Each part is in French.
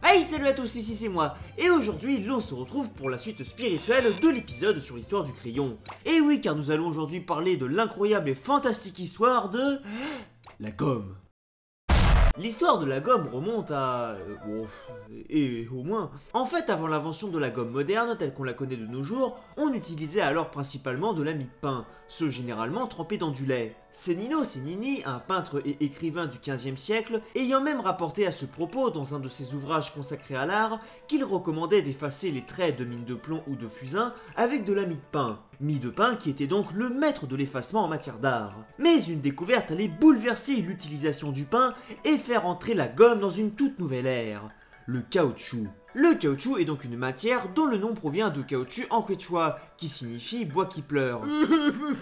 Hey, salut à tous, ici c'est moi, et aujourd'hui l'on se retrouve pour la suite spirituelle de l'épisode sur l'histoire du crayon. Et oui, car nous allons aujourd'hui parler de l'incroyable et fantastique histoire de... la gomme. L'histoire de la gomme remonte à... et au moins... En fait, avant l'invention de la gomme moderne, telle qu'on la connaît de nos jours, on utilisait alors principalement de la mie de pain, ce généralement trempé dans du lait. C'est Nino Senini, un peintre et écrivain du XVe siècle, ayant même rapporté à ce propos dans un de ses ouvrages consacrés à l'art, qu'il recommandait d'effacer les traits de mine de plomb ou de fusain avec de la mie de pain. Mie de pain qui était donc le maître de l'effacement en matière d'art. Mais une découverte allait bouleverser l'utilisation du pain et faire entrer la gomme dans une toute nouvelle ère, le caoutchouc. Le caoutchouc est donc une matière dont le nom provient de caoutchouc en quechua, qui signifie bois qui pleure.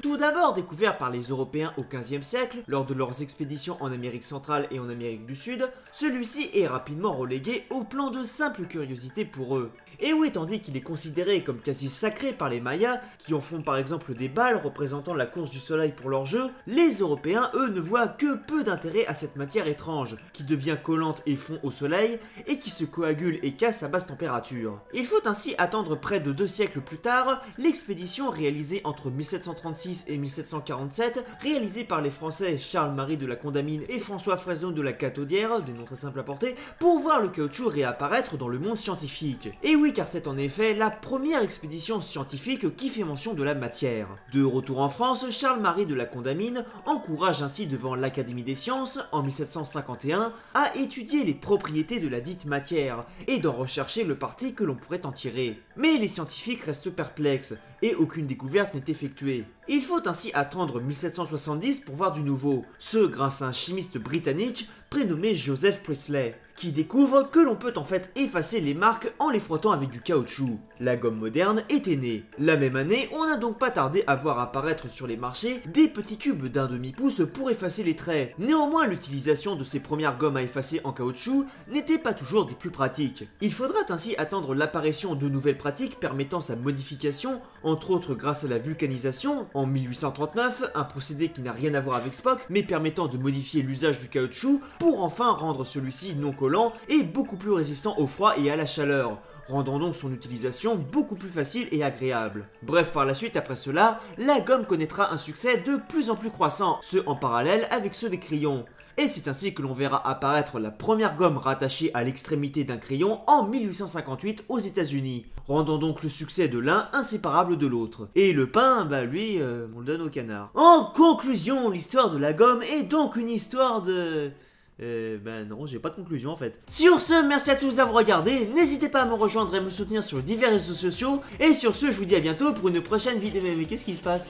Tout d'abord découvert par les Européens au XVe siècle, lors de leurs expéditions en Amérique centrale et en Amérique du Sud, celui-ci est rapidement relégué au plan de simple curiosité pour eux. Et oui, tandis qu'il est considéré comme quasi sacré par les Mayas, qui en font par exemple des balles représentant la course du soleil pour leur jeu, les Européens, eux, ne voient que peu d'intérêt à cette matière étrange, qui devient collante et fond au soleil, et qui se coagule et casse à basse température. Il faut ainsi attendre près de 2 siècles plus tard, l'expédition réalisée entre 1736 et 1747, réalisée par les Français Charles-Marie de la Condamine et François Fresneau de la Cataudière, des noms très simples à porter, pour voir le caoutchouc réapparaître dans le monde scientifique. Et oui, car c'est en effet la première expédition scientifique qui fait mention de la matière. De retour en France, Charles-Marie de la Condamine encourage ainsi devant l'Académie des sciences, en 1751, à étudier les propriétés de la dite matière, et d'en rechercher le parti que l'on pourrait en tirer. Mais les scientifiques restent perplexes, et aucune découverte n'est effectuée. Il faut ainsi attendre 1770 pour voir du nouveau, ce grâce à un chimiste britannique prénommé Joseph Priestley, qui découvre que l'on peut en fait effacer les marques en les frottant avec du caoutchouc. La gomme moderne était née. La même année, on n'a donc pas tardé à voir apparaître sur les marchés des petits cubes d'un demi-pouce pour effacer les traits. Néanmoins, l'utilisation de ces premières gommes à effacer en caoutchouc n'était pas toujours des plus pratiques. Il faudra ainsi attendre l'apparition de nouvelles pratiques permettant sa modification, entre autres grâce à la vulcanisation, en 1839, un procédé qui n'a rien à voir avec Spock, mais permettant de modifier l'usage du caoutchouc pour enfin rendre celui-ci non collant et beaucoup plus résistant au froid et à la chaleur, rendant donc son utilisation beaucoup plus facile et agréable. Bref, par la suite, après cela, la gomme connaîtra un succès de plus en plus croissant, ce en parallèle avec ceux des crayons. Et c'est ainsi que l'on verra apparaître la première gomme rattachée à l'extrémité d'un crayon en 1858 aux États-Unis, rendant donc le succès de l'un inséparable de l'autre. Et le pain, bah lui, on le donne au canard. En conclusion, l'histoire de la gomme est donc une histoire de... ben non, j'ai pas de conclusion en fait. Sur ce, merci à tous d'avoir regardé, n'hésitez pas à me rejoindre et me soutenir sur divers réseaux sociaux, et sur ce, je vous dis à bientôt pour une prochaine vidéo. Mais qu'est-ce qui se passe ?